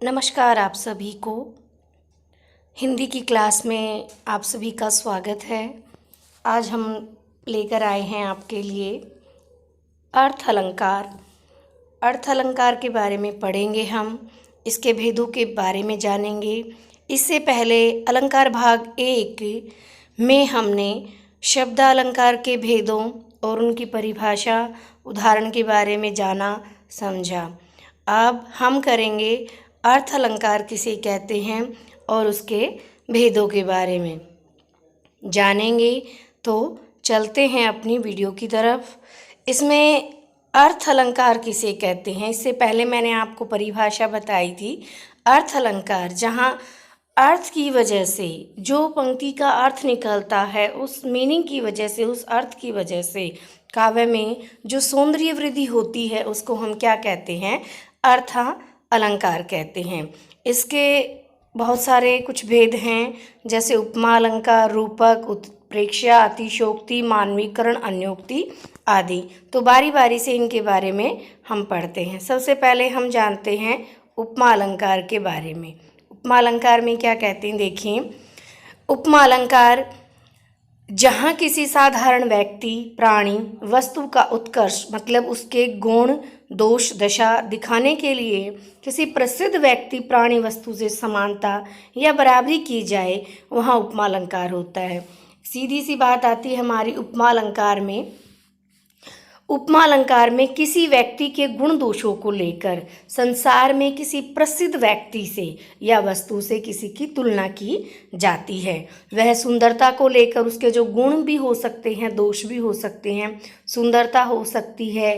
नमस्कार आप सभी को। हिंदी की क्लास में आप सभी का स्वागत है। आज हम लेकर आए हैं आपके लिए अर्थ अलंकार। अर्थ अलंकार के बारे में पढ़ेंगे हम, इसके भेदों के बारे में जानेंगे। इससे पहले अलंकार भाग 1 में हमने शब्द अलंकार के भेदों और उनकी परिभाषा उदाहरण के बारे में जाना समझा। अब हम करेंगे अर्थ अलंकार किसे कहते हैं और उसके भेदों के बारे में जानेंगे। तो चलते हैं अपनी वीडियो की तरफ। इसमें अर्थ अलंकार किसे कहते हैं, इससे पहले मैंने आपको परिभाषा बताई थी। अर्थ अलंकार जहाँ अर्थ की वजह से जो पंक्ति का अर्थ निकलता है, उस मीनिंग की वजह से, उस अर्थ की वजह से काव्य में जो सौंदर्य वृद्धि होती है, उसको हम क्या कहते हैं? अर्थ अलंकार कहते हैं। इसके बहुत सारे कुछ भेद हैं, जैसे उपमा अलंकार, रूपक, उत्प्रेक्षा, अतिशयोक्ति, मानवीकरण, अन्योक्ति आदि। तो बारी बारी से इनके बारे में हम पढ़ते हैं। सबसे पहले हम जानते हैं उपमा अलंकार के बारे में। उपमा अलंकार में क्या कहते हैं, देखिए। उपमा अलंकार जहाँ किसी साधारण व्यक्ति, प्राणी, वस्तु का उत्कर्ष मतलब उसके गुण, दोष, दशा दिखाने के लिए किसी प्रसिद्ध व्यक्ति, प्राणी, वस्तु से समानता या बराबरी की जाए, वहाँ उपमा अलंकार होता है। सीधी सी बात आती है हमारी उपमा अलंकार में। उपमा अलंकार में किसी व्यक्ति के गुण दोषों को लेकर संसार में किसी प्रसिद्ध व्यक्ति से या वस्तु से किसी की तुलना की जाती है। वह सुंदरता को लेकर उसके जो गुण भी हो सकते हैं, दोष भी हो सकते हैं। सुंदरता हो सकती है,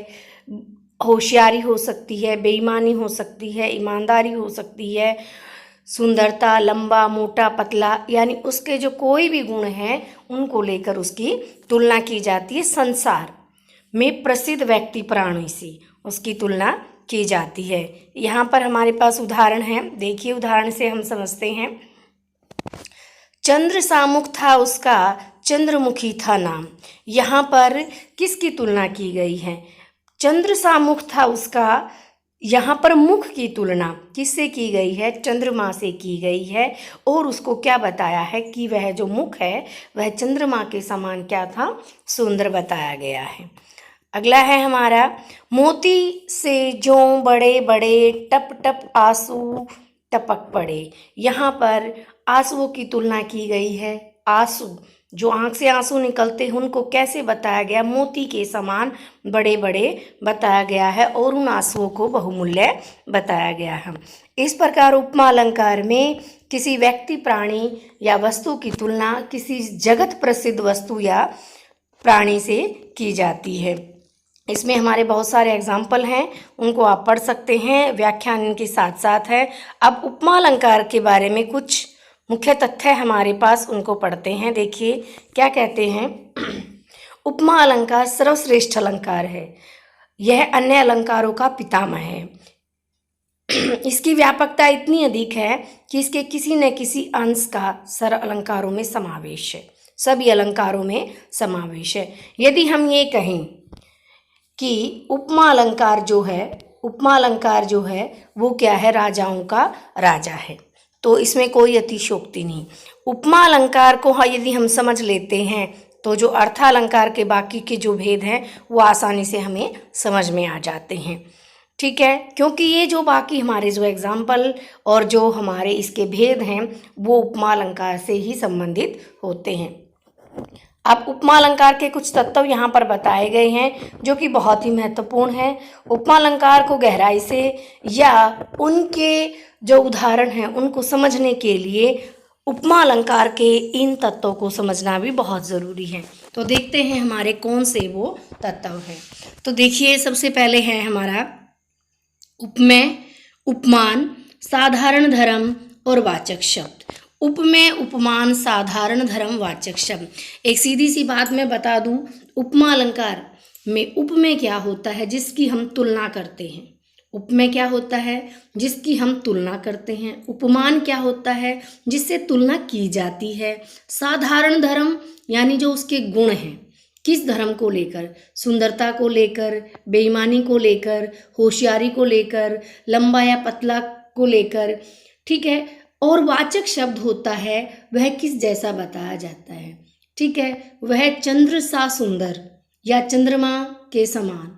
होशियारी हो सकती है, बेईमानी हो सकती है, ईमानदारी हो सकती है। सुंदरता, लंबा, मोटा, पतला, यानी उसके जो कोई भी गुण हैं उनको लेकर उसकी तुलना की जाती है। संसार में प्रसिद्ध व्यक्ति, प्राणी से उसकी तुलना की जाती है। यहाँ पर हमारे पास उदाहरण है, देखिए उदाहरण से हम समझते हैं। चंद्र सामुख था उसका, चंद्रमुखी था नाम। यहाँ पर किसकी तुलना की गई है? चंद्र सामुख था उसका, यहाँ पर मुख की तुलना किससे की गई है? चंद्रमा से की गई है। और उसको क्या बताया है कि वह जो मुख है वह चंद्रमा के समान क्या था? सुंदर बताया गया है। अगला है हमारा, मोती से जो बड़े बड़े टप टप आंसू टपक पड़े। यहाँ पर आंसुओं की तुलना की गई है। आंसू, जो आंख से आंसू निकलते हैं, उनको कैसे बताया गया? मोती के समान बड़े बड़े बताया गया है और उन आंसुओं को बहुमूल्य बताया गया है। इस प्रकार उपमा अलंकार में किसी व्यक्ति, प्राणी या वस्तु की तुलना किसी जगत प्रसिद्ध वस्तु या प्राणी से की जाती है। इसमें हमारे बहुत सारे एग्जाम्पल हैं, उनको आप पढ़ सकते हैं, व्याख्यान इनके साथ साथ है। अब उपमा अलंकार के बारे में कुछ मुख्य तथ्य हमारे पास, उनको पढ़ते हैं। देखिए क्या कहते हैं। उपमा अलंकार सर्वश्रेष्ठ अलंकार है। यह अन्य अलंकारों का पितामह है। इसकी व्यापकता इतनी अधिक है कि इसके किसी न किसी अंश का सर्व अलंकारों में समावेश है, सभी अलंकारों में समावेश है। यदि हम ये कहें कि उपमा अलंकार जो है वो क्या है? राजाओं का राजा है, तो इसमें कोई अतिशयोक्ति नहीं। उपमा अलंकार को यदि हम समझ लेते हैं तो जो अर्थालंकार के बाकी के जो भेद हैं वो आसानी से हमें समझ में आ जाते हैं। ठीक है, क्योंकि ये जो बाकी हमारे जो एग्जाम्पल और जो हमारे इसके भेद हैं वो उपमा अलंकार से ही संबंधित होते हैं। अब उपमा अलंकार के कुछ तत्व यहाँ पर बताए गए हैं जो कि बहुत ही महत्वपूर्ण है। उपमा अलंकार को गहराई से या उनके जो उदाहरण हैं उनको समझने के लिए उपमा अलंकार के इन तत्वों को समझना भी बहुत ज़रूरी है। तो देखते हैं हमारे कौन से वो तत्व हैं। तो देखिए सबसे पहले है हमारा उपमेय, उपमान, साधारण धर्म और वाचक शब्द। उपमेय, उपमान, साधारण धर्म, वाचक शब्द। एक सीधी सी बात मैं बता दूं, उपमा अलंकार में उपमेय क्या होता है? जिसकी हम तुलना करते हैं। उपमेय क्या होता है? जिसकी हम तुलना करते हैं। उपमान क्या होता है? जिससे तुलना की जाती है। साधारण धर्म यानी जो उसके गुण हैं, किस धर्म को लेकर? सुंदरता को लेकर, बेईमानी को लेकर, होशियारी को लेकर, लंबा या पतला को लेकर, ठीक है। और वाचक शब्द होता है वह किस जैसा बताया जाता है, ठीक है, वह चंद्र सा सुंदर या चंद्रमा के समान।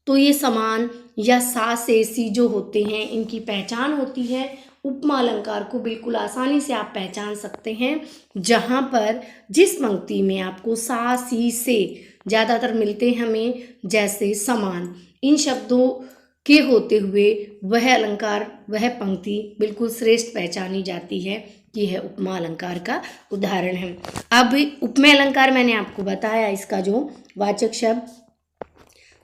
तो ये समान या सा से सी जो होते हैं इनकी पहचान होती है। उपमा अलंकार को बिल्कुल आसानी से आप पहचान सकते हैं, जहाँ पर जिस पंक्ति में आपको सा सी से ज़्यादातर मिलते हैं हमें, जैसे समान, इन शब्दों के होते हुए वह अलंकार, वह पंक्ति बिल्कुल श्रेष्ठ पहचानी जाती है कि यह उपमा अलंकार का उदाहरण है। अब उपमेय अलंकार मैंने आपको बताया, इसका जो वाचक शब्द,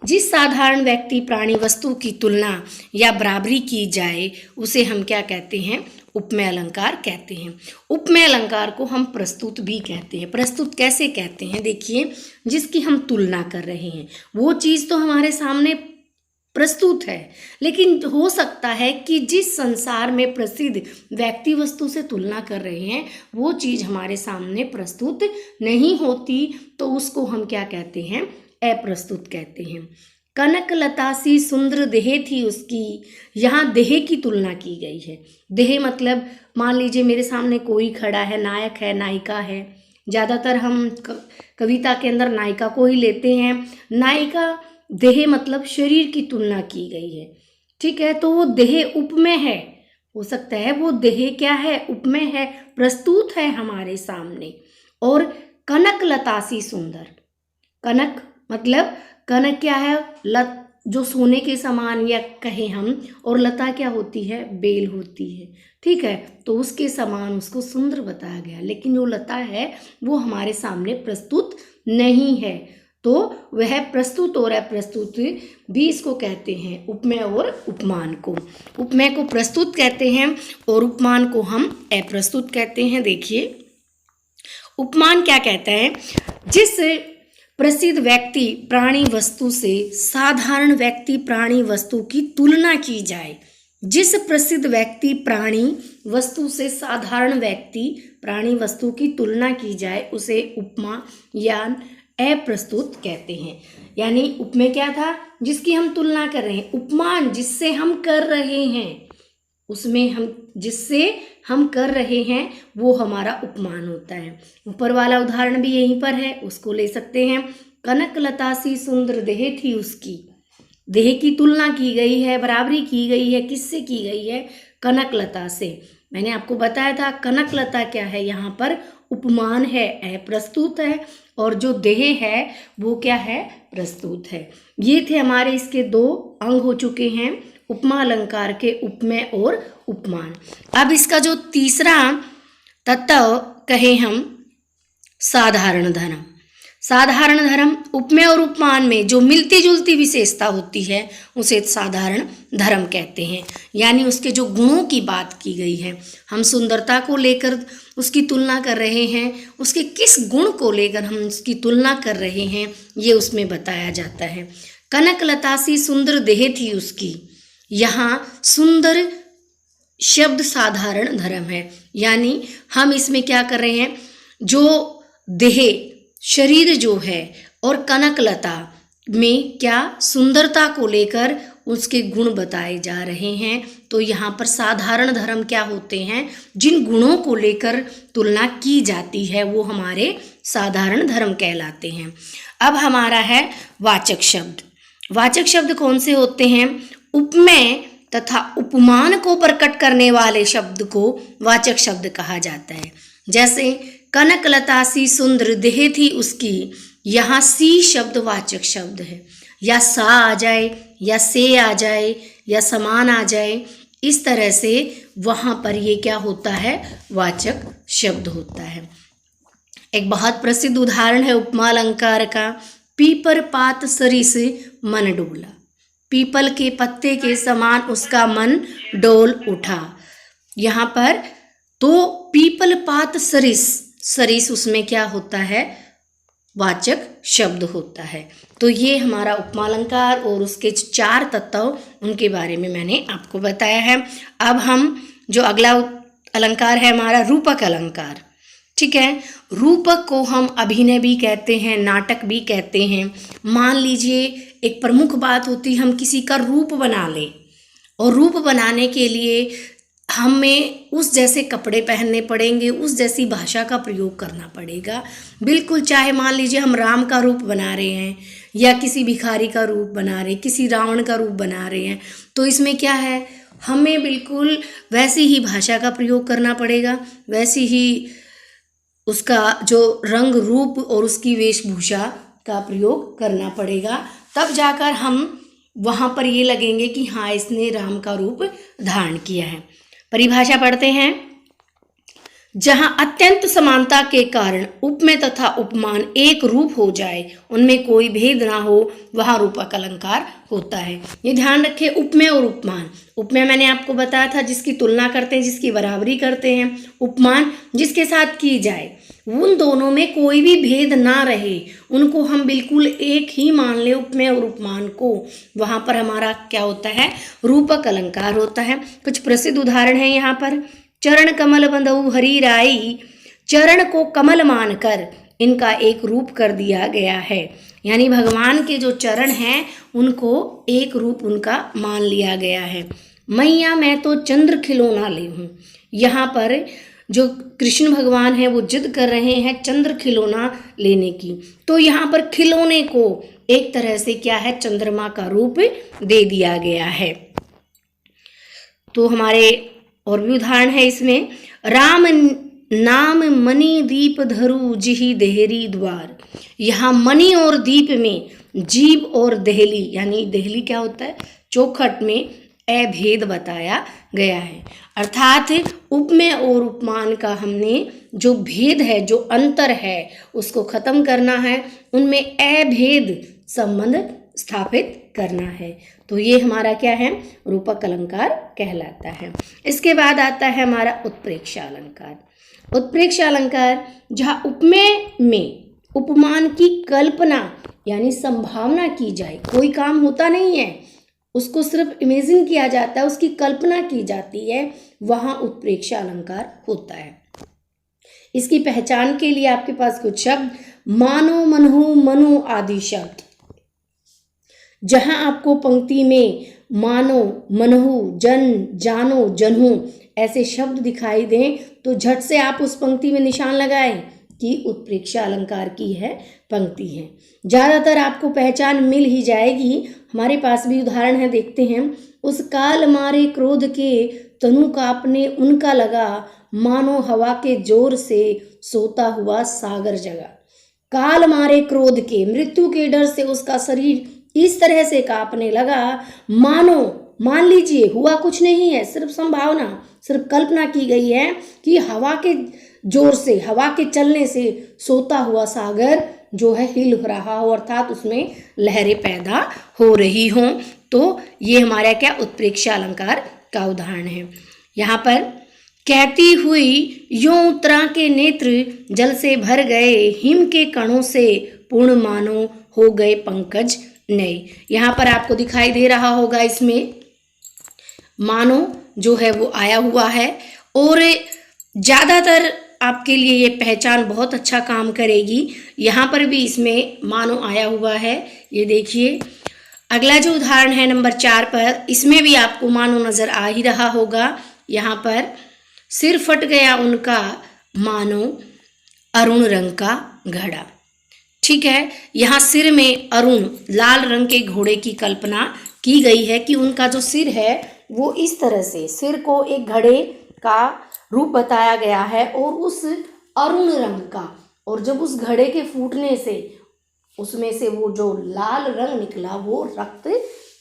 जिस साधारण व्यक्ति प्राणी वस्तु की तुलना या बराबरी की जाए उसे हम क्या कहते हैं, उपमेय अलंकार कहते हैं। उपमेय अलंकार को हम प्रस्तुत भी कहते हैं। प्रस्तुत कैसे कहते हैं, देखिए, जिसकी हम तुलना कर रहे हैं वो चीज़ तो हमारे सामने प्रस्तुत है, लेकिन हो सकता है कि जिस संसार में प्रसिद्ध व्यक्ति वस्तु से तुलना कर रहे हैं वो चीज़ हमारे सामने प्रस्तुत नहीं होती, तो उसको हम क्या कहते हैं, अप्रस्तुत कहते हैं। कनक लता सी सुंदर देह थी उसकी, यहाँ देह की तुलना की गई है। देह मतलब मान लीजिए मेरे सामने कोई खड़ा है, नायक है, नायिका है। ज़्यादातर हम कविता के अंदर नायिका को ही लेते हैं। नायिका, देह मतलब शरीर की तुलना की गई है, ठीक है। तो वो देह उपमेय है, हो सकता है वो देह क्या है, उपमेय है, प्रस्तुत है हमारे सामने। और कनक लता सी सुंदर, कनक मतलब कनक क्या है, लत जो सोने के समान या कहें हम, और लता क्या होती है, बेल होती है, ठीक है। तो उसके समान उसको सुंदर बताया गया, लेकिन जो लता है वो हमारे सामने प्रस्तुत नहीं है। तो वह प्रस्तुत और अप्रस्तुत भी इसको कहते हैं, उपमेय और उपमान को। उपमेय को प्रस्तुत कहते हैं और उपमान को हम अप्रस्तुत कहते हैं। देखिए, उपमान क्या कहता है, जिस प्रसिद्ध व्यक्ति प्राणी वस्तु से साधारण व्यक्ति प्राणी वस्तु की तुलना की जाए, जिस प्रसिद्ध व्यक्ति प्राणी वस्तु से साधारण व्यक्ति प्राणी वस्तु की तुलना की जाए उसे उपमा या अप्रस्तुत कहते हैं। यानी उपमेय क्या था, जिसकी हम तुलना कर रहे हैं। उपमान जिससे हम कर रहे हैं, उसमें हम जिससे हम कर रहे हैं वो हमारा उपमान होता है। ऊपर वाला उदाहरण भी यहीं पर है, उसको ले सकते हैं। कनक लता सी सुंदर देह थी उसकी, देह की तुलना की गई है, बराबरी की गई है, किससे की गई है, कनक लता से। मैंने आपको बताया था कनक लता क्या है, यहाँ पर उपमान है, अप्रस्तुत है, और जो देह है वो क्या है, प्रस्तुत है। ये थे हमारे इसके दो अंग हो चुके हैं, उपमा अलंकार के उपमेय और उपमान। अब इसका जो तीसरा तत्व कहें हम, साधारण धर्म। साधारण धर्म, उपमेय और उपमान में जो मिलती जुलती विशेषता होती है उसे साधारण धर्म कहते हैं। यानी उसके जो गुणों की बात की गई है, हम सुंदरता को लेकर उसकी तुलना कर रहे हैं, उसके किस गुण को लेकर हम उसकी तुलना कर रहे हैं ये उसमें बताया जाता है। कनक लता सी सुंदर देह थी उसकी, यहाँ सुंदर शब्द साधारण धर्म है। यानी हम इसमें क्या कर रहे हैं, जो देह शरीर जो है और कनकलता में क्या सुंदरता को लेकर उसके गुण बताए जा रहे हैं। तो यहाँ पर साधारण धर्म क्या होते हैं, जिन गुणों को लेकर तुलना की जाती है वो हमारे साधारण धर्म कहलाते हैं। अब हमारा है वाचक शब्द। वाचक शब्द कौन से होते हैं, उपमेय तथा उपमान को प्रकट करने वाले शब्द को वाचक शब्द कहा जाता है। जैसे कनक लता सी सुंदर देह थी उसकी, यहाँ सी शब्द वाचक शब्द है, या सा आ जाए या से आ जाए या समान आ जाए, इस तरह से वहाँ पर ये क्या होता है, वाचक शब्द होता है। एक बहुत प्रसिद्ध उदाहरण है उपमा अलंकार का, पीपर पात सरिस मन डोला। पीपल के पत्ते के समान उसका मन डोल उठा। यहाँ पर तो पीपल पात सरिस, सरिस उसमें क्या होता है, वाचक शब्द होता है। तो ये हमारा उपमा अलंकार और उसके 4 तत्व उनके बारे में मैंने आपको बताया है। अब हम जो अगला अलंकार है हमारा रूपक अलंकार, ठीक है। रूपक को हम अभिनय भी कहते हैं, नाटक भी कहते हैं। मान लीजिए एक प्रमुख बात होती है, हम किसी का रूप बना लें। और रूप बनाने के लिए हमें उस जैसे कपड़े पहनने पड़ेंगे, उस जैसी भाषा का प्रयोग करना पड़ेगा। बिल्कुल, चाहे मान लीजिए हम राम का रूप बना रहे हैं या किसी भिखारी का रूप बना रहे हैं, किसी रावण का रूप बना रहे हैं, तो इसमें क्या है, हमें बिल्कुल वैसी ही भाषा का प्रयोग करना पड़ेगा, वैसी ही उसका जो रंग रूप और उसकी वेशभूषा का प्रयोग करना पड़ेगा। तब जाकर हम वहाँ पर ये लगेंगे कि हाँ, इसने राम का रूप धारण किया है। परिभाषा पढ़ते हैं। जहाँ अत्यंत समानता के कारण उपमेय तथा उपमान एक रूप हो जाए, उनमें कोई भेद ना हो, वहाँ रूपक अलंकार होता है। ये ध्यान रखें, उपमेय और उपमान। उपमेय मैंने आपको बताया था जिसकी तुलना करते हैं, जिसकी बराबरी करते हैं। उपमान जिसके साथ की जाए, उन दोनों में कोई भी भेद ना रहे, उनको हम बिल्कुल एक ही मान लें, उपमेय और उपमान को, वहाँ पर हमारा क्या होता है, रूपक अलंकार होता है। कुछ प्रसिद्ध उदाहरण है यहाँ पर। चरण कमल बंधु हरि राई, चरण को कमल मानकर इनका एक रूप कर दिया गया है। यानी भगवान के जो चरण हैं उनको एक रूप उनका मान लिया गया है। मैया मैं तो चंद्र खिलौना ले हूँ, यहाँ पर जो कृष्ण भगवान हैं वो जिद कर रहे हैं चंद्र खिलौना लेने की, तो यहाँ पर खिलौने को एक तरह से क्या है, चंद्रमा का रूप दे दिया गया है। तो हमारे और भी उदाहरण है इसमें। राम नाम मणि दीप धरु जिहि देहरी द्वार, यहाँ मणि और दीप में जीभ और देहली, यानी देहली क्या होता है, चौखट में अभेद बताया गया है। अर्थात उपमेय और उपमान का हमने जो भेद है, जो अंतर है, उसको खत्म करना है, उनमें अभेद संबंध स्थापित करना है। तो ये हमारा क्या है, रूपक अलंकार कहलाता है। इसके बाद आता है हमारा उत्प्रेक्षा अलंकार। उत्प्रेक्षा अलंकार जहाँ उपमेय में उपमान की कल्पना यानी संभावना की जाए, कोई काम होता नहीं है, उसको सिर्फ इमेजिन किया जाता है, उसकी कल्पना की जाती है, वहाँ उत्प्रेक्षा अलंकार होता है। इसकी पहचान के लिए आपके पास कुछ शब्द, मानो, मनहु, मनु आदि शब्द। जहाँ आपको पंक्ति में मानो, मनहु, जन, जानो, जनहु ऐसे शब्द दिखाई दें तो झट से आप उस पंक्ति में निशान लगाएं कि उत्प्रेक्षा अलंकार की है पंक्ति है। ज़्यादातर आपको पहचान मिल ही जाएगी। हमारे पास भी उदाहरण है, देखते हैं। उस काल मारे क्रोध के तनु कांपने उनका लगा, मानो हवा के जोर से सोता हुआ सागर जगा। काल मारे क्रोध के, मृत्यु के डर से उसका शरीर इस तरह से कांपने लगा, मानो, मान लीजिए हुआ कुछ नहीं है, सिर्फ संभावना, सिर्फ कल्पना की गई है कि हवा के जोर से, हवा के चलने से सोता हुआ सागर जो है हिल रहा हो, अर्थात उसमें लहरें पैदा हो रही हों। तो ये हमारा क्या, उत्प्रेक्षा अलंकार का उदाहरण है। यहाँ पर कहती हुई यों उत्तरा के नेत्र जल से भर गए, हिम के कणों से पूर्ण मानो हो गए पंकज नए। यहाँ पर आपको दिखाई दे रहा होगा, इसमें मानो जो है वो आया हुआ है, और ज़्यादातर आपके लिए ये पहचान बहुत अच्छा काम करेगी। यहाँ पर भी इसमें मानो आया हुआ है। ये देखिए, अगला जो उदाहरण है नंबर 4 पर, इसमें भी आपको मानो नज़र आ ही रहा होगा। यहाँ पर सिर फट गया उनका, मानो अरुण रंग का घड़ा। ठीक है, यहाँ सिर में अरुण लाल रंग के घोड़े की कल्पना की गई है कि उनका जो सिर है वो इस तरह से, सिर को एक घड़े का रूप बताया गया है और उस अरुण रंग का, और जब उस घड़े के फूटने से उसमें से वो जो लाल रंग निकला वो रक्त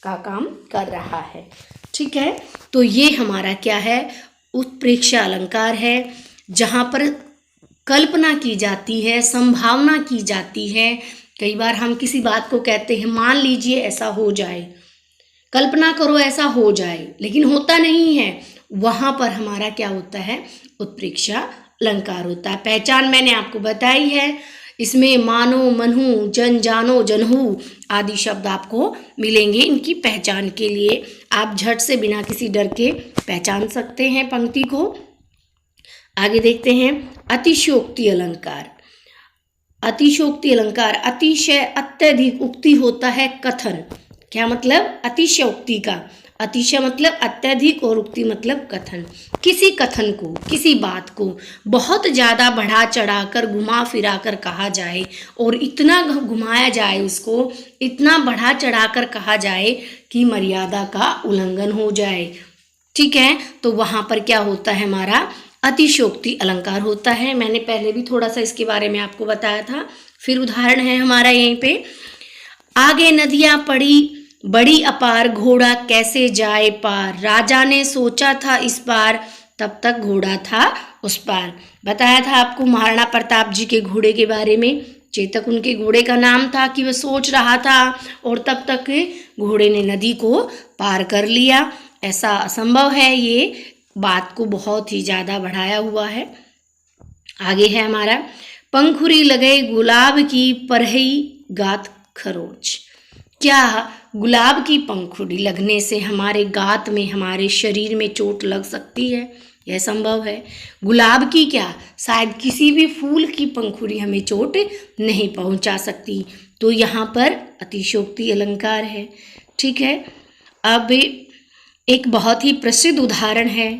का काम कर रहा है। ठीक है, तो ये हमारा क्या है, उत्प्रेक्षा अलंकार है, जहाँ पर कल्पना की जाती है, संभावना की जाती है। कई बार हम किसी बात को कहते हैं, मान लीजिए ऐसा हो जाए, कल्पना करो ऐसा हो जाए, लेकिन होता नहीं है, वहाँ पर हमारा क्या होता है, उत्प्रेक्षा अलंकार होता है। पहचान मैंने आपको बताई है, इसमें मानो, मनहु, जन, जानो, जनहु आदि शब्द आपको मिलेंगे। इनकी पहचान के लिए आप झट से बिना किसी डर के पहचान सकते हैं पंक्ति को। आगे देखते हैं, अतिशयोक्ति अलंकार। अतिशयोक्ति अलंकार, अतिशय, अत्यधिक, उक्ति होता है कथन। क्या मतलब, अतिशयोक्ति का, अतिशय मतलब अत्यधिक और उक्ति मतलब कथन। किसी कथन को, किसी बात को बहुत ज़्यादा बढ़ा चढ़ाकर घुमा फिरा कर कहा जाए और इतना घुमाया जाए, उसको इतना बढ़ा चढ़ाकर कहा जाए कि मर्यादा का उल्लंघन हो जाए, ठीक है, तो वहाँ पर क्या होता है, हमारा अतिशयोक्ति अलंकार होता है। मैंने पहले भी थोड़ा सा इसके बारे में आपको बताया था। फिर उदाहरण है हमारा यहीं पे, आगे नदियाँ पड़ी बड़ी अपार, घोड़ा कैसे जाए पार, राजा ने सोचा था इस पार, तब तक घोड़ा था उस पार। बताया था आपको महाराणा प्रताप जी के घोड़े के बारे में। चेतक उनके घोड़े का नाम था कि वह सोच रहा था और तब तक घोड़े ने नदी को पार कर लिया। ऐसा असंभव है, ये बात को बहुत ही ज़्यादा बढ़ाया हुआ है। आगे है हमारा, पंखुरी लगे गुलाब की परही गात खरोच। क्या गुलाब की पंखुड़ी लगने से हमारे गात में, हमारे शरीर में चोट लग सकती है? यह संभव है। गुलाब की क्या, शायद किसी भी फूल की पंखुड़ी हमें चोट नहीं पहुंचा सकती। तो यहाँ पर अतिशयोक्ति अलंकार है, ठीक है। अब एक बहुत ही प्रसिद्ध उदाहरण है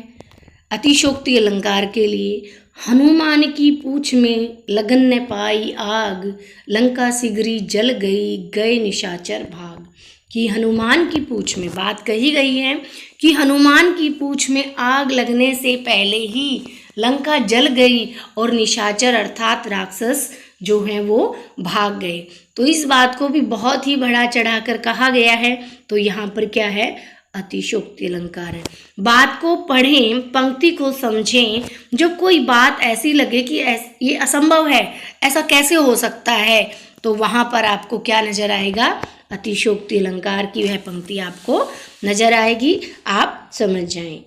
अतिशयोक्ति अलंकार के लिए, हनुमान की पूछ में लगन न पाई आग, लंका सिगरी जल गई गए निशाचर भाग। कि हनुमान की पूछ में, बात कही गई है कि हनुमान की पूछ में आग लगने से पहले ही लंका जल गई और निशाचर अर्थात राक्षस जो हैं वो भाग गए। तो इस बात को भी बहुत ही बढ़ा चढ़ाकर कहा गया है। तो यहाँ पर क्या है, अतिशयोक्ति अलंकार है। बात को पढ़ें, पंक्ति को समझें, जब कोई बात ऐसी लगे कि ये असंभव है, ऐसा कैसे हो सकता है, तो वहाँ पर आपको क्या नजर आएगा, अतिशयोक्ति अलंकार की वह पंक्ति आपको नजर आएगी, आप समझ जाएं।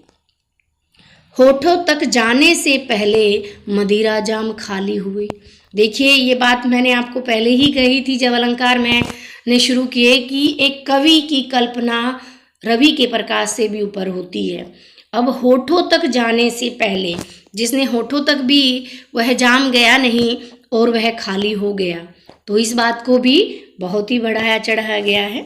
होठों तक जाने से पहले मदिरा जाम खाली हुए। देखिए, ये बात मैंने आपको पहले ही कही थी जब अलंकार मैंने शुरू किए कि एक कवि की कल्पना रवि के प्रकाश से भी ऊपर होती है। अब होठों तक जाने से पहले, जिसने होठों तक भी वह जाम गया नहीं और वह खाली हो गया, तो इस बात को भी बहुत ही बढ़ाया चढ़ाया गया है।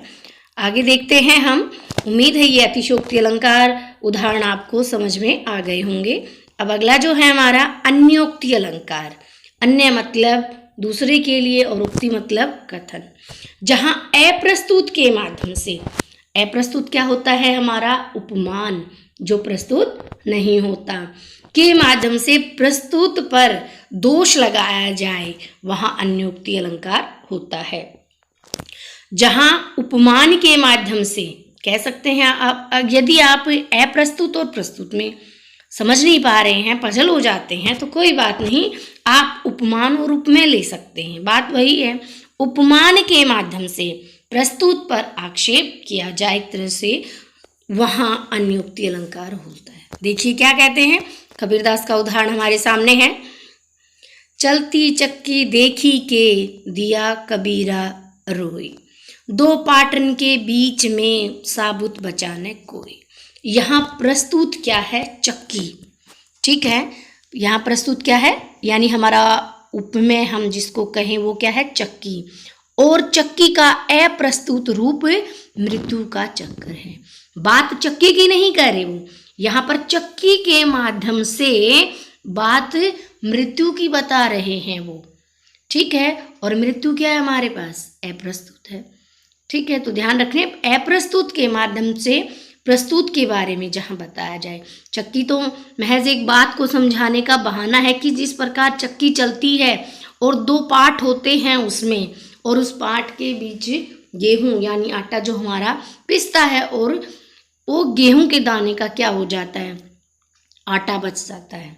आगे देखते हैं हम। उम्मीद है ये अतिशयोक्ति अलंकार उदाहरण आपको समझ में आ गए होंगे। अब अगला जो है हमारा अन्योक्ति अलंकार। अन्य मतलब दूसरे के लिए और उक्ति मतलब कथन। जहाँ अप्रस्तुत के माध्यम से, अप्रस्तुत क्या होता है, हमारा उपमान जो प्रस्तुत नहीं होता, के माध्यम से प्रस्तुत पर दोष लगाया जाए, वहाँ अन्योक्ति अलंकार होता है। जहाँ उपमान के माध्यम से, कह सकते हैं आप, यदि आप अप्रस्तुत और प्रस्तुत में समझ नहीं पा रहे हैं, पजल हो जाते हैं, तो कोई बात नहीं, आप उपमान और उपमेय ले सकते हैं। बात वही है, उपमान के माध्यम से प्रस्तुत पर आक्षेप किया जाए, एक तरह से वहाँ अन्योक्ति अलंकार होता है। देखिए क्या कहते हैं, कबीरदास का उदाहरण हमारे सामने है। चलती चक्की देखी के दिया कबीरा रोई, दो पाटन के बीच में साबुत बचा न कोई। यहाँ प्रस्तुत क्या है, चक्की, ठीक है। यहाँ प्रस्तुत क्या है, यानी हमारा उपमेय हम जिसको कहें वो क्या है, चक्की। और चक्की का अप्रस्तुत रूप मृत्यु का चक्कर है। बात चक्की की नहीं कह रहे वो, यहाँ पर चक्की के माध्यम से बात मृत्यु की बता रहे हैं वो, ठीक है। और मृत्यु क्या है हमारे पास, अप्रस्तुत है, ठीक है। तो ध्यान रखें, अप्रस्तुत के माध्यम से प्रस्तुत के बारे में जहाँ बताया जाए। चक्की तो महज एक बात को समझाने का बहाना है कि जिस प्रकार चक्की चलती है और दो पार्ट होते हैं उसमें, और उस पार्ट के बीच गेहूं यानी आटा जो हमारा पिसता है, और वो गेहूं के दाने का क्या हो जाता है, आटा बच जाता है,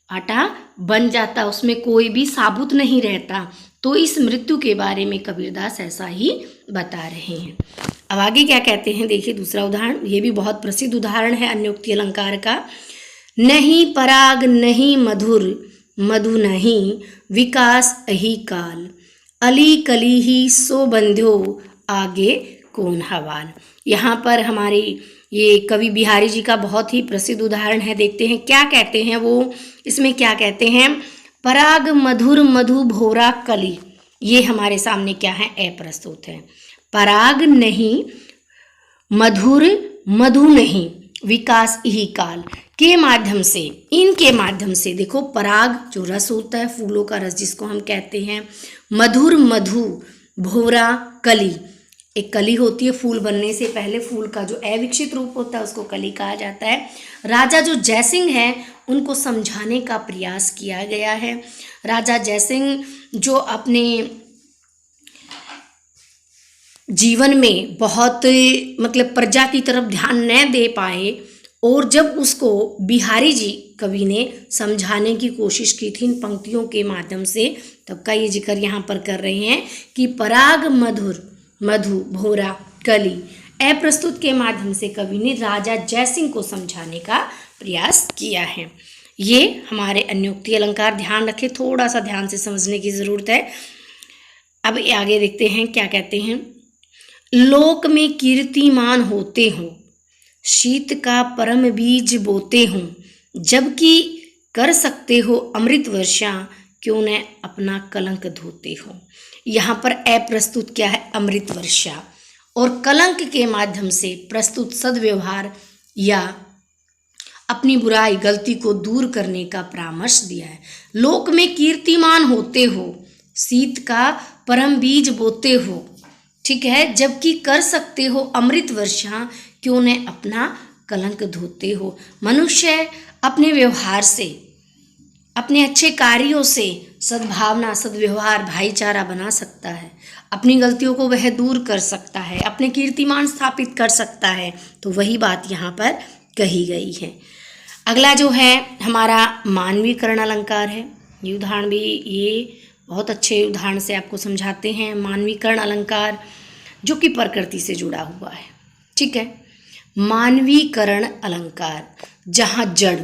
आटा बन जाता है, उसमें कोई भी साबुत नहीं रहता। तो इस मृत्यु के बारे में कबीरदास ऐसा ही बता रहे हैं। अब आगे क्या कहते हैं, देखिए दूसरा उदाहरण, ये भी बहुत प्रसिद्ध उदाहरण है अन्योक्ति अलंकार का। नहीं पराग नहीं मधुर, मधु नहीं विकास अही काल, अली कली ही सो बंध्यो आगे कौन हवाल। यहाँ पर हमारे ये कवि बिहारी जी का बहुत ही प्रसिद्ध उदाहरण है। देखते हैं क्या कहते हैं वो, इसमें क्या कहते हैं, पराग मधुर मधु भोरा कली, ये हमारे सामने क्या है, अप्रस्तुत है। पराग नहीं, मधुर मधु नहीं विकास यही काल के माध्यम से, इनके माध्यम से देखो पराग जो रस होता है, फूलों का रस जिसको हम कहते हैं, मधुर मधु, भोरा कली, एक कली होती है फूल बनने से पहले, फूल का जो अविकसित रूप होता है उसको कली कहा जाता है। राजा जो जयसिंह है उनको समझाने का प्रयास किया गया है। राजा जयसिंह जो अपने जीवन में बहुत मतलब प्रजा की तरफ ध्यान न दे पाए, और जब उसको बिहारी जी कवि ने समझाने की कोशिश की थी इन पंक्तियों के माध्यम से, तब का ये जिक्र यहाँ पर कर रहे हैं कि पराग मधुर मधु भोरा कली अप्रस्तुत के माध्यम से कवि ने राजा जयसिंह को समझाने का प्रयास किया है। ये हमारे अन्योक्ति अलंकार ध्यान रखें, थोड़ा सा ध्यान से समझने की ज़रूरत है। अब आगे देखते हैं क्या कहते हैं। लोक में कीर्तिमान होते हो, शीत का परम बीज बोते हो, जबकि कर सकते हो अमृत वर्षा, क्यों न अपना कलंक धोते हो। यहाँ पर अप्रस्तुत क्या है, अमृत वर्षा, और कलंक के माध्यम से प्रस्तुत सद्व्यवहार या अपनी बुराई गलती को दूर करने का परामर्श दिया है। लोक में कीर्तिमान होते हो, शीत का परम बीज बोते हो, ठीक है, जबकि कर सकते हो अमृत वर्षा, क्यों न अपना कलंक धोते हो। मनुष्य अपने व्यवहार से, अपने अच्छे कार्यों से सद्भावना, सद्व्यवहार, भाईचारा बना सकता है, अपनी गलतियों को वह दूर कर सकता है, अपने कीर्तिमान स्थापित कर सकता है। तो वही बात यहाँ पर कही गई है। अगला जो है हमारा मानवीकरण अलंकार है। ये उदाहरण भी ये बहुत अच्छे उदाहरण से आपको समझाते हैं। मानवीकरण अलंकार जो कि प्रकृति से जुड़ा हुआ है, ठीक है। मानवीकरण अलंकार, जहाँ जड़,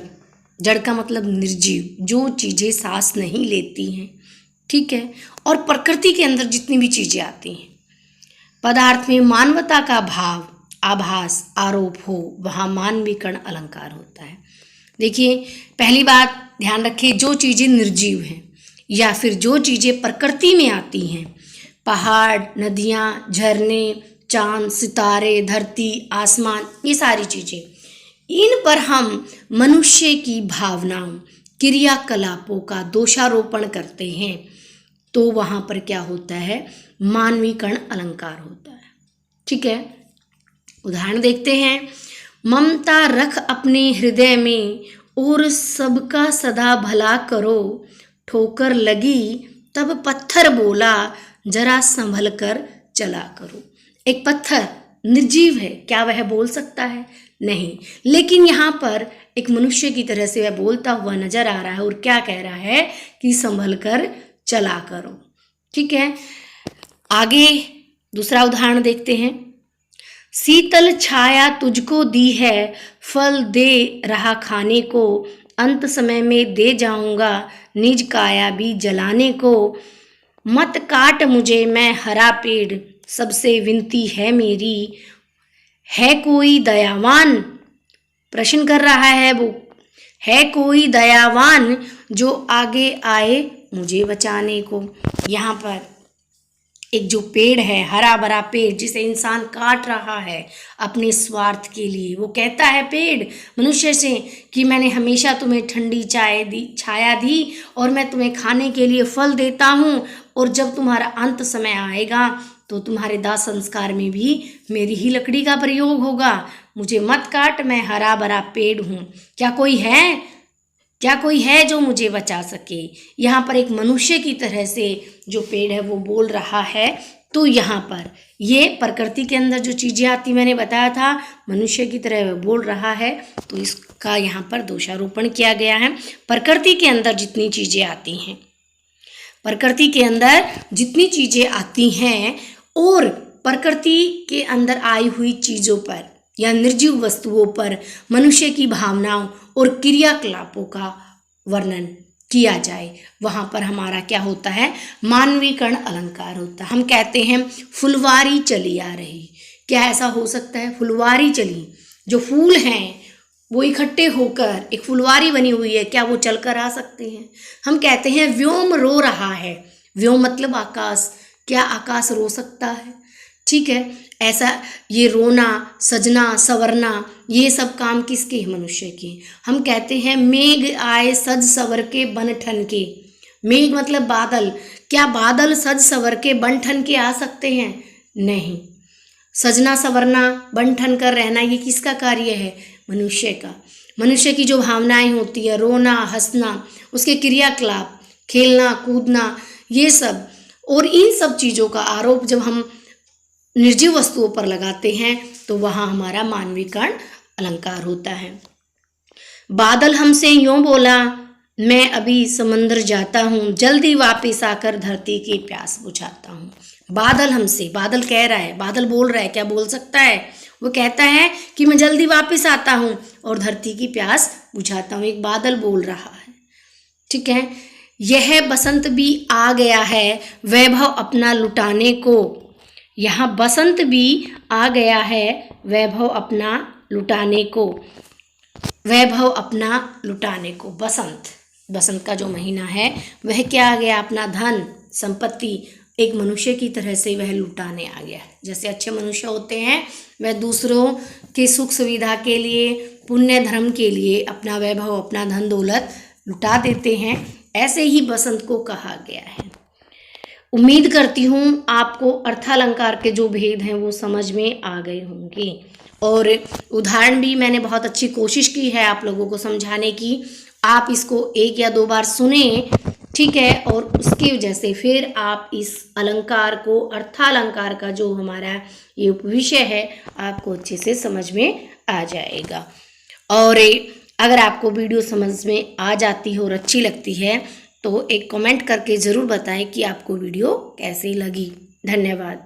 जड़ का मतलब निर्जीव, जो चीज़ें सांस नहीं लेती हैं, ठीक है, और प्रकृति के अंदर जितनी भी चीज़ें आती हैं, पदार्थ में मानवता का भाव, आभास, आरोप हो, वहाँ मानवीकरण अलंकार होता है। देखिए पहली बात ध्यान रखिए, जो चीज़ें निर्जीव हैं या फिर जो चीज़ें प्रकृति में आती हैं, पहाड़, नदियाँ, झरने, चांद, सितारे, धरती, आसमान, ये सारी चीज़ें, इन पर हम मनुष्य की भावनाओं, क्रियाकलापों का दोषारोपण करते हैं, तो वहाँ पर क्या होता है, मानवीकरण अलंकार होता है, ठीक है। उदाहरण देखते हैं। ममता रख अपने हृदय में, और सबका सदा भला करो, ठोकर लगी तब पत्थर बोला, जरा संभल कर चला करो। एक पत्थर निर्जीव है, क्या वह बोल सकता है? नहीं, लेकिन यहाँ पर एक मनुष्य की तरह से वह बोलता हुआ नजर आ रहा है, और क्या कह रहा है कि संभल कर चला करो, ठीक है। आगे दूसरा उदाहरण देखते हैं। शीतल छाया तुझको दी है, फल दे रहा खाने को, अंत समय में दे जाऊंगा निज काया भी जलाने को। मत काट मुझे मैं हरा पेड़, सबसे विनती है मेरी, है कोई दयावान, प्रश्न कर रहा है वो, है कोई दयावान जो आगे आए मुझे बचाने को। यहाँ पर एक जो पेड़ है, हरा भरा पेड़, जिसे इंसान काट रहा है अपने स्वार्थ के लिए, वो कहता है पेड़ मनुष्य से कि मैंने हमेशा तुम्हें ठंडी छाया दी, और मैं तुम्हें खाने के लिए फल देता हूँ, और जब तुम्हारा अंत समय आएगा तो तुम्हारे दाह संस्कार में भी मेरी ही लकड़ी का प्रयोग होगा। मुझे मत काट, मैं हरा भरा पेड़ हूँ, क्या कोई है जो मुझे बचा सके। यहाँ पर एक मनुष्य की तरह से जो पेड़ है वो बोल रहा है। तो यहाँ पर ये प्रकृति के अंदर जो चीज़ें आती, मैंने बताया था मनुष्य की तरह वह बोल रहा है, तो इसका यहाँ पर दोषारोपण किया गया है। प्रकृति के अंदर जितनी चीज़ें आती हैं, प्रकृति के अंदर जितनी चीज़ें आती हैं, और प्रकृति के अंदर आई हुई चीज़ों पर या निर्जीव वस्तुओं पर मनुष्य की भावनाओं और क्रियाकलापों का वर्णन किया जाए, वहाँ पर हमारा क्या होता है, मानवीकरण अलंकार होता है। हम कहते हैं फुलवारी चली आ रही, क्या ऐसा हो सकता है? फुलवारी चली, जो फूल हैं वो इकट्ठे होकर एक फुलवारी बनी हुई है, क्या वो चलकर आ सकते हैं? हम कहते हैं व्योम रो रहा है, व्योम मतलब आकाश, क्या आकाश रो सकता है? ठीक है। ऐसा ये रोना, सजना, संवरना, ये सब काम किसके हैं? मनुष्य के। हम कहते हैं मेघ आए सज सवर के बन ठन के। मेघ मतलब बादल। क्या बादल सज सवर के बन ठन के आ सकते हैं? नहीं। सजना संवरना, बन ठन कर रहना, ये किसका कार्य है? मनुष्य का। मनुष्य की जो भावनाएं होती है, रोना, हंसना, उसके क्रियाकलाप, खेलना, कूदना, ये सब, और इन सब चीज़ों का आरोप जब हम निर्जीव वस्तुओं पर लगाते हैं तो वहाँ हमारा मानवीकरण अलंकार होता है। बादल हमसे यूं बोला, मैं अभी समंदर जाता हूँ, जल्दी वापस आकर धरती की प्यास बुझाता हूँ। बादल हमसे, बादल कह रहा है, बादल बोल रहा है, क्या बोल सकता है? वो कहता है कि मैं जल्दी वापस आता हूँ और धरती की प्यास बुझाता हूँ। एक बादल बोल रहा है, ठीक है। यह बसंत भी आ गया है वैभव अपना लुटाने को। यहाँ बसंत भी आ गया है वैभव अपना लुटाने को। वैभव अपना लुटाने को, बसंत, बसंत का जो महीना है वह क्या आ गया? अपना धन संपत्ति एक मनुष्य की तरह से वह लुटाने आ गया। जैसे अच्छे मनुष्य होते हैं वह दूसरों के सुख सुविधा के लिए, पुण्य धर्म के लिए अपना वैभव, अपना धन दौलत लुटा देते हैं, ऐसे ही बसंत को कहा गया है। उम्मीद करती हूँ आपको अर्थालंकार के जो भेद हैं वो समझ में आ गए होंगे, और उदाहरण भी मैंने बहुत अच्छी कोशिश की है आप लोगों को समझाने की। आप इसको 1 या 2 बार सुने, ठीक है, और उसकी वजह से फिर आप इस अलंकार को, अर्थालंकार का जो हमारा ये विषय है, आपको अच्छे से समझ में आ जाएगा। और अगर आपको वीडियो समझ में आ जाती हो और अच्छी लगती है तो एक कमेंट करके ज़रूर बताएं कि आपको वीडियो कैसी लगी। धन्यवाद।